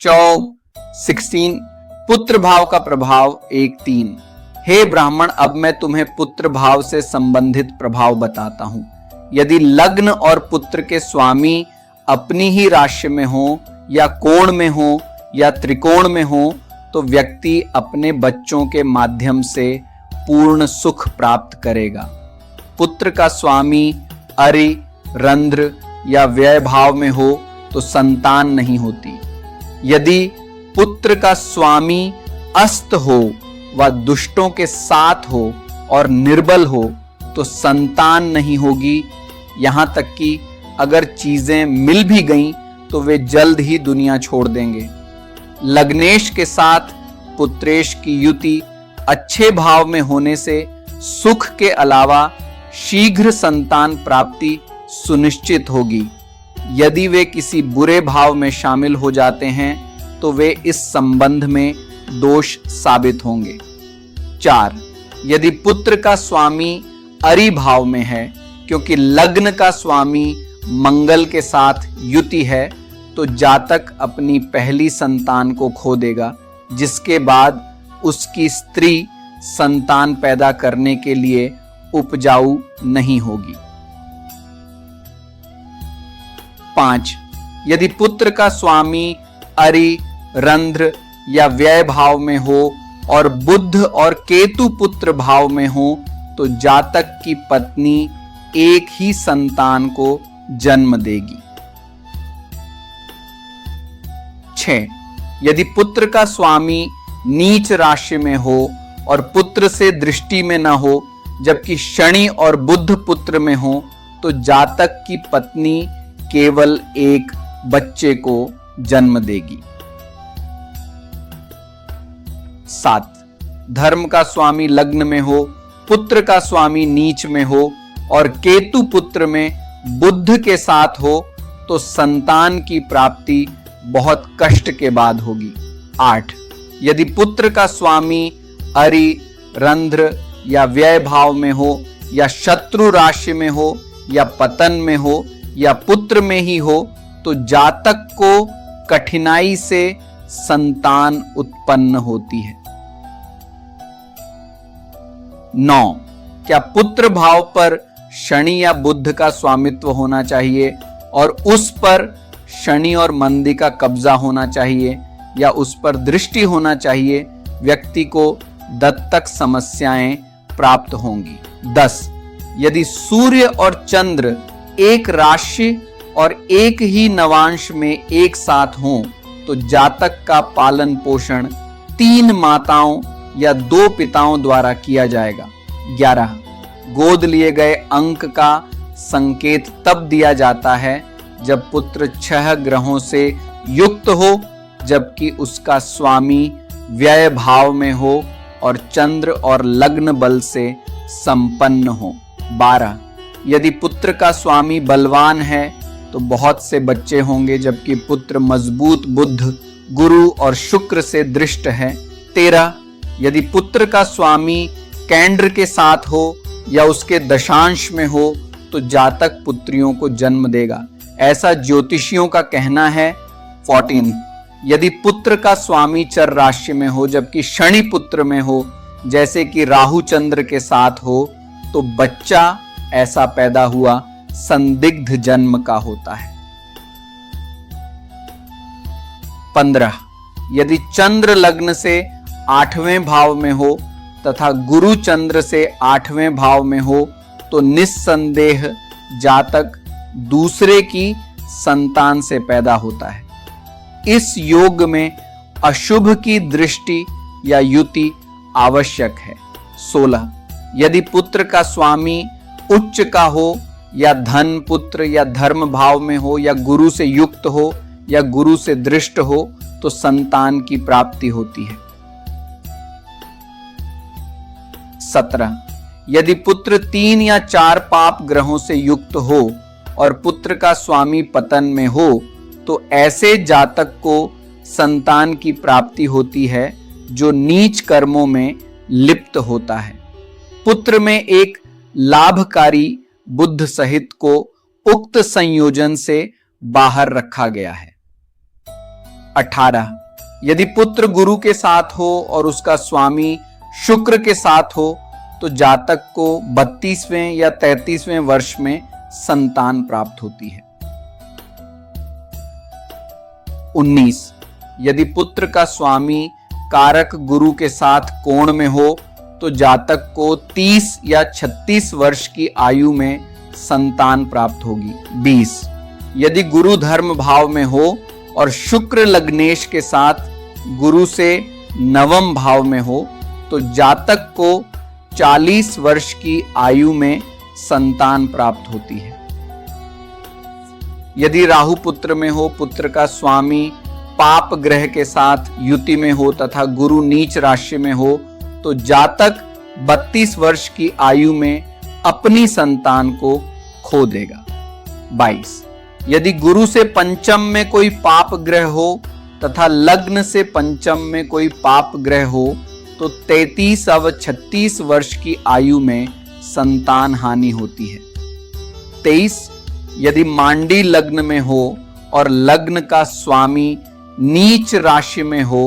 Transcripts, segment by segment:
16 पुत्र भाव का प्रभाव 1-3। हे ब्राह्मण, अब मैं तुम्हें पुत्र भाव से संबंधित प्रभाव बताता हूं। यदि लग्न और पुत्र के स्वामी अपनी ही राशि में हो या कोण में हो या त्रिकोण में हो तो व्यक्ति अपने बच्चों के माध्यम से पूर्ण सुख प्राप्त करेगा। पुत्र का स्वामी अरि, रंध्र या व्यय भाव में हो तो संतान नहीं होती। यदि पुत्र का स्वामी अस्त हो व दुष्टों के साथ हो और निर्बल हो तो संतान नहीं होगी। यहां तक कि अगर चीजें मिल भी गईं तो वे जल्द ही दुनिया छोड़ देंगे। लग्नेश के साथ पुत्रेश की युति अच्छे भाव में होने से सुख के अलावा शीघ्र संतान प्राप्ति सुनिश्चित होगी। यदि वे किसी बुरे भाव में शामिल हो जाते हैं तो वे इस संबंध में दोष साबित होंगे। 4 यदि पुत्र का स्वामी अरि भाव में है, क्योंकि लग्न का स्वामी मंगल के साथ युति है, तो जातक अपनी पहली संतान को खो देगा, जिसके बाद उसकी स्त्री संतान पैदा करने के लिए उपजाऊ नहीं होगी। 5 यदि पुत्र का स्वामी अरि, रंध्र या व्यय भाव में हो और बुध और केतु पुत्र भाव में हो तो जातक की पत्नी एक ही संतान को जन्म देगी। 6 यदि पुत्र का स्वामी नीच राशि में हो और पुत्र से दृष्टि में न हो, जबकि शनि और बुध पुत्र में हो तो जातक की पत्नी केवल एक बच्चे को जन्म देगी। 7 धर्म का स्वामी लग्न में हो, पुत्र का स्वामी नीच में हो और केतु पुत्र में बुध के साथ हो तो संतान की प्राप्ति बहुत कष्ट के बाद होगी। 8 यदि पुत्र का स्वामी अरि, रंध्र या व्यय भाव में हो या शत्रु राशि में हो या पतन में हो या पुत्र में ही हो तो जातक को कठिनाई से संतान उत्पन्न होती है। 9 क्या पुत्र भाव पर शनि या बुध का स्वामित्व होना चाहिए और उस पर शनि और मंदी का कब्जा होना चाहिए या उस पर दृष्टि होना चाहिए, व्यक्ति को दत्तक समस्याएं प्राप्त होंगी। 10 यदि सूर्य और चंद्र एक राशि और एक ही नवांश में एक साथ हों तो जातक का पालन पोषण 3 माताओं या 2 पिताओं द्वारा किया जाएगा। 11 गोद लिए गए अंक का संकेत तब दिया जाता है जब पुत्र 6 ग्रहों से युक्त हो, जबकि उसका स्वामी व्यय भाव में हो और चंद्र और लग्न बल से संपन्न हो। 12 यदि पुत्र का स्वामी बलवान है तो बहुत से बच्चे होंगे, जबकि पुत्र मजबूत बुध, गुरु और शुक्र से दृष्ट है। 13 यदि पुत्र का स्वामी केंद्र के साथ हो या उसके दशांश में हो तो जातक पुत्रियों को जन्म देगा, ऐसा ज्योतिषियों का कहना है। 14 यदि पुत्र का स्वामी चर राशि में हो जबकि शनि पुत्र में हो, जैसे कि राहु चंद्र के साथ हो, तो बच्चा ऐसा पैदा हुआ संदिग्ध जन्म का होता है। 15 यदि चंद्र लग्न से 8वें भाव में हो तथा गुरु चंद्र से 8वें भाव में हो तो निस्संदेह जातक दूसरे की संतान से पैदा होता है। इस योग में अशुभ की दृष्टि या युति आवश्यक है। 16 यदि पुत्र का स्वामी उच्च का हो या धन पुत्र या धर्म भाव में हो या गुरु से युक्त हो या गुरु से दृष्ट हो तो संतान की प्राप्ति होती है। 17 यदि पुत्र 3 या 4 पाप ग्रहों से युक्त हो और पुत्र का स्वामी पतन में हो तो ऐसे जातक को संतान की प्राप्ति होती है जो नीच कर्मों में लिप्त होता है। पुत्र में एक लाभकारी बुध सहित को उक्त संयोजन से बाहर रखा गया है। 18। यदि पुत्र गुरु के साथ हो और उसका स्वामी शुक्र के साथ हो तो जातक को 32वें या 33वें वर्ष में संतान प्राप्त होती है। 19। यदि पुत्र का स्वामी कारक गुरु के साथ कोण में हो तो जातक को 30 या 36 वर्ष की आयु में संतान प्राप्त होगी। 20। यदि गुरु धर्म भाव में हो और शुक्र लग्नेश के साथ गुरु से नवम भाव में हो तो जातक को 40 वर्ष की आयु में संतान प्राप्त होती है। यदि राहु पुत्र में हो, पुत्र का स्वामी पाप ग्रह के साथ युति में हो तथा गुरु नीच राशि में हो तो जातक 32 वर्ष की आयु में अपनी संतान को खो देगा। 22। यदि गुरु से पंचम में कोई पाप ग्रह हो तथा लग्न से पंचम में कोई पाप ग्रह हो तो 33 अव 36 वर्ष की आयु में संतान हानि होती है। 23। यदि मांडी लग्न में हो और लग्न का स्वामी नीच राशि में हो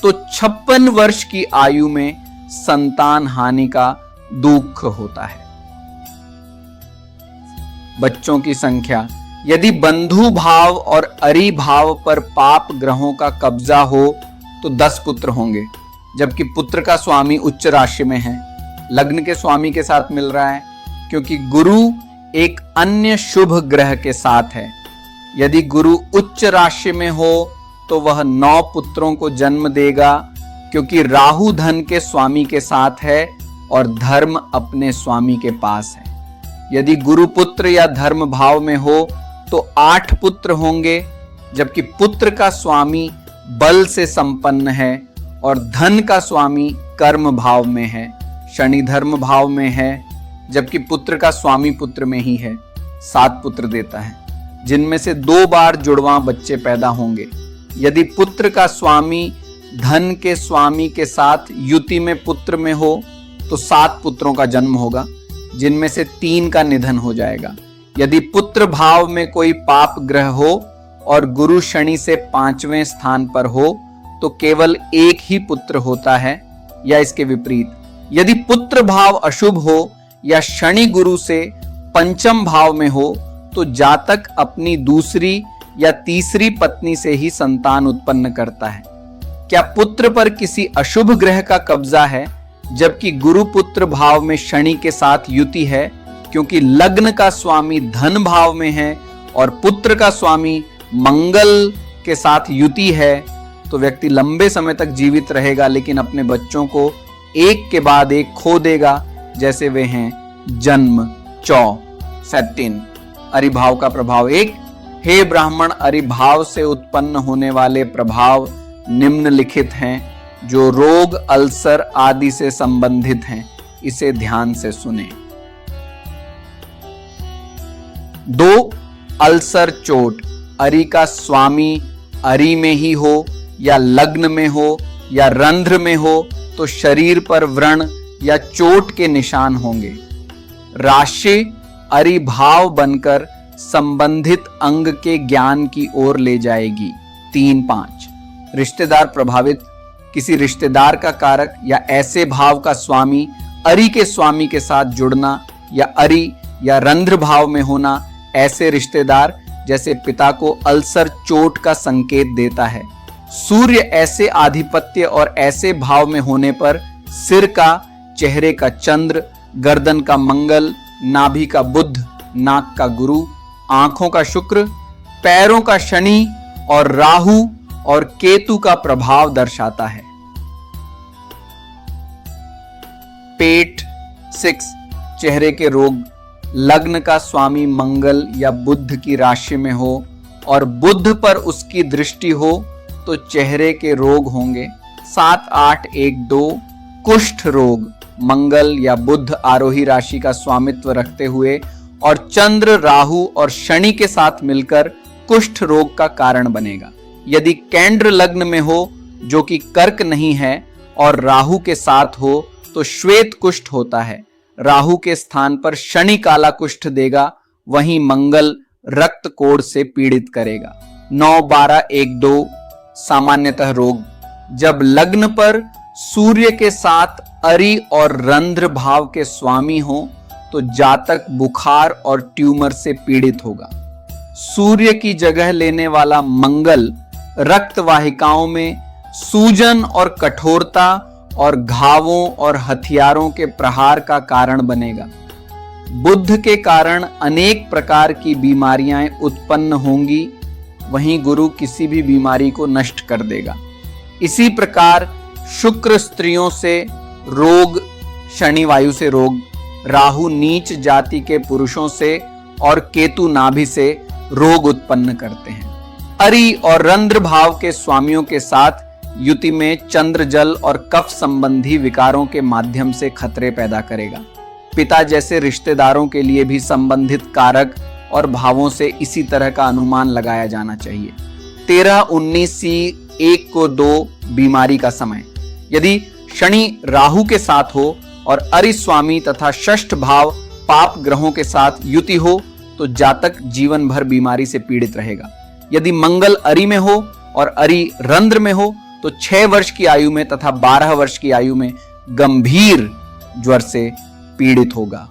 तो 56 वर्ष की आयु में संतान हानि का दुख होता है। बच्चों की संख्या। यदि बंधु भाव और अरि भाव पर पाप ग्रहों का कब्जा हो तो 10 पुत्र होंगे, जबकि पुत्र का स्वामी उच्च राशि में है, लग्न के स्वामी के साथ मिल रहा है क्योंकि गुरु एक अन्य शुभ ग्रह के साथ है। यदि गुरु उच्च राशि में हो तो वह 9 पुत्रों को जन्म देगा क्योंकि राहु धन के स्वामी के साथ है और धर्म अपने स्वामी के पास है। यदि गुरु पुत्र या धर्म भाव में हो तो 8 पुत्र होंगे, जबकि पुत्र का स्वामी बल से संपन्न है और धन का स्वामी कर्म भाव में है, शनि धर्म भाव में है, जबकि पुत्र का स्वामी पुत्र में ही है। 7 पुत्र देता है, जिनमें से 2 बार जुड़वां बच्चे पैदा होंगे। यदि पुत्र का स्वामी धन के स्वामी के साथ युति में पुत्र में हो तो 7 पुत्रों का जन्म होगा, जिनमें से 3 का निधन हो जाएगा। यदि पुत्र भाव में कोई पाप ग्रह हो और गुरु शनि से 5वें स्थान पर हो तो केवल 1 ही पुत्र होता है या इसके विपरीत। यदि पुत्र भाव अशुभ हो या शनि गुरु से 5म भाव में हो तो जातक अपनी दूसरी या तीसरी पत्नी से ही संतान उत्पन्न करता है। क्या पुत्र पर किसी अशुभ ग्रह का कब्जा है, जबकि गुरु पुत्र भाव में शनि के साथ युति है क्योंकि लग्न का स्वामी धन भाव में है और पुत्र का स्वामी मंगल के साथ युति है तो व्यक्ति लंबे समय तक जीवित रहेगा लेकिन अपने बच्चों को एक के बाद एक खो देगा, जैसे वे हैं जन्म, चौ, सैटिन। अरिभाव का प्रभाव 1। हे ब्राह्मण, अरिभाव से उत्पन्न होने वाले प्रभाव निम्नलिखित हैं जो रोग, अल्सर आदि से संबंधित हैं, इसे ध्यान से सुने। 2. अल्सर चोट। अरि का स्वामी अरि में ही हो या लग्न में हो या रंध्र में हो तो शरीर पर व्रण या चोट के निशान होंगे। राशि अरिभाव बनकर संबंधित अंग के ज्ञान की ओर ले जाएगी। 3-5। रिश्तेदार प्रभावित। किसी रिश्तेदार का कारक या ऐसे भाव का स्वामी अरि के स्वामी के साथ जुड़ना या अरि या रंध्र भाव में होना ऐसे रिश्तेदार जैसे पिता को अल्सर चोट का संकेत देता है। सूर्य ऐसे आधिपत्य और ऐसे भाव में होने पर सिर का, चेहरे का चंद्र, गर्दन का मंगल, नाभि का बुध, नाक का गुरु, आंखों का शुक्र, पैरों का शनि और राहु और केतु का प्रभाव दर्शाता है। पेट 6। चेहरे के रोग। लग्न का स्वामी मंगल या बुध की राशि में हो और बुध पर उसकी दृष्टि हो तो चेहरे के रोग होंगे। 7, 8, 1, 2। कुष्ठ रोग। मंगल या बुध आरोही राशि का स्वामित्व रखते हुए और चंद्र, राहु और शनि के साथ मिलकर कुष्ठ रोग का कारण बनेगा। यदि केंद्र लग्न में हो जो कि कर्क नहीं है और राहु के साथ हो तो श्वेत कुष्ठ होता है। राहु के स्थान पर शनि काला कुष्ठ देगा, वहीं मंगल रक्त कोढ़ से पीड़ित करेगा। 9, 12, 1, 2। सामान्यतः रोग। जब लग्न पर सूर्य के साथ अरि और रंध्र भाव के स्वामी हो तो जातक बुखार और ट्यूमर से पीड़ित होगा। सूर्य की जगह लेने वाला मंगल रक्त वाहिकाओं में सूजन और कठोरता और घावों और हथियारों के प्रहार का कारण बनेगा। बुध के कारण अनेक प्रकार की बीमारियां उत्पन्न होंगी, वहीं गुरु किसी भी बीमारी को नष्ट कर देगा। इसी प्रकार शुक्र स्त्रियों से रोग, शनि वायु से रोग, राहु नीच जाति के पुरुषों से और केतु नाभि से रोग उत्पन्न करते हैं। अरि और रंध्र भाव के स्वामियों के साथ युति में चंद्र जल और कफ संबंधी विकारों के माध्यम से खतरे पैदा करेगा। पिता जैसे रिश्तेदारों के लिए भी संबंधित कारक और भावों से इसी तरह का अनुमान लगाया जाना चाहिए। 13-19 सी 1 को 2 बीमारी का समय। यदि शनि राहु के साथ हो और अरि स्वामी तथा षष्ठ भाव पाप ग्रहों के साथ युति हो तो जातक जीवन भर बीमारी से पीड़ित रहेगा। यदि मंगल अरि में हो और अरि रंध्र में हो तो 6 वर्ष की आयु में तथा 12 वर्ष की आयु में गंभीर ज्वर से पीड़ित होगा।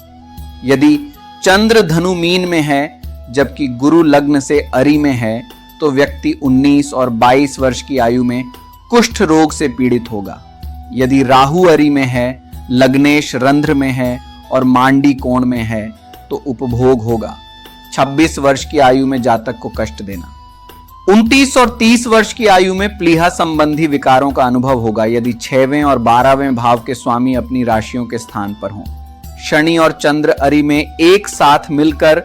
यदि चंद्र धनु मीन में है जबकि गुरु लग्न से अरि में है तो व्यक्ति 19 और 22 वर्ष की आयु में कुष्ठ रोग से पीड़ित होगा। यदि राहु अरि में है, लग्नेश रंध्र में है और मांडी कोण में है तो उपभोग होगा। 26 वर्ष की आयु में जातक को कष्ट देना। 29 और 30 वर्ष की आयु में प्लीहा संबंधी विकारों का अनुभव होगा यदि 6वें और 12वें भाव के स्वामी अपनी राशियों के स्थान पर हों। शनि और चंद्र अरि में एक साथ मिलकर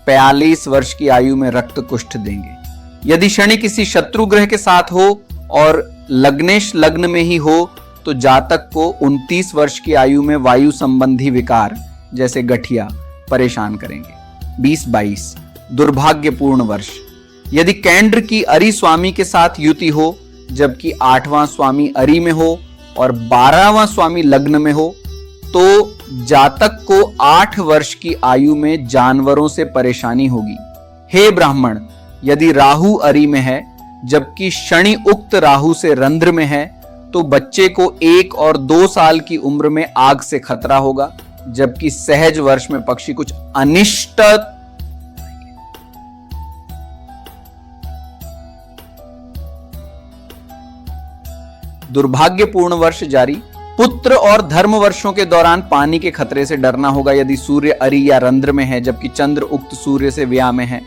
45 वर्ष की आयु में रक्त कुष्ठ देंगे। यदि शनि किसी शत्रु ग्रह के साथ हो और लग्नेश लग्न में ही हो तो जातक को 29 वर्ष की आयु में वायु संबंधी विकार जैसे गठिया परेशान करेंगे। 20-22 दुर्भाग्यपूर्ण वर्ष। यदि केंद्र की अरि स्वामी के साथ युति हो जबकि 8वां स्वामी अरि में हो और 12वां स्वामी लग्न में हो तो जातक को 8 वर्ष की आयु में जानवरों से परेशानी होगी। हे ब्राह्मण, यदि राहु अरि में है जबकि शनि उक्त राहु से रंध्र में है तो बच्चे को 1 और 2 साल की उम्र में आग से खतरा होगा, जबकि सहज वर्ष में पक्षी कुछ अनिष्ट दुर्भाग्यपूर्ण वर्ष जारी। पुत्र और धर्म वर्षों के दौरान पानी के खतरे से डरना होगा यदि सूर्य अरि या रंध्र में है जबकि चंद्र उक्त सूर्य से व्यय में है।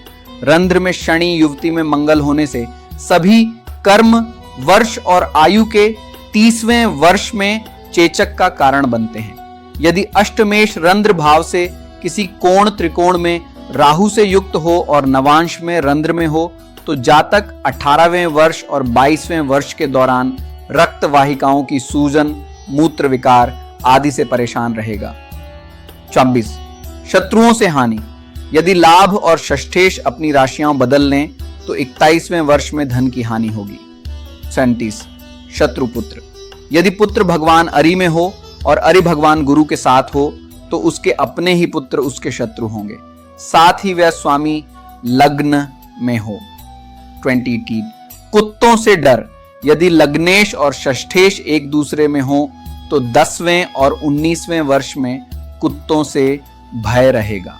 रंध्र में शनि, युवती में मंगल होने से सभी कर्म वर्ष और आयु के 30वें वर्ष में चेचक का कारण बनते हैं। यदि अष्टमेश रंध्र भाव से किसी कोण त्रिकोण में राहु से युक्त हो और नवांश में रंध्र में हो तो जातक 18वें वर्ष और 22वें वर्ष के दौरान रक्त वाहिकाओं की सूजन, मूत्र विकार आदि से परेशान रहेगा। 26 शत्रुओं से हानि। यदि लाभ और षष्ठेश अपनी राशियां बदल लें तो 21वें वर्ष में धन की हानि होगी। 37 शत्रु पुत्र। यदि पुत्र भगवान अरि में हो और अरि भगवान गुरु के साथ हो तो उसके अपने ही पुत्र उसके शत्रु होंगे, साथ ही वह स्वामी लग्न में हो। 28 कुत्तों से डर। यदि लग्नेश और षष्ठेश एक दूसरे में हो तो 10वें और 19वें वर्ष में कुत्तों से भय रहेगा।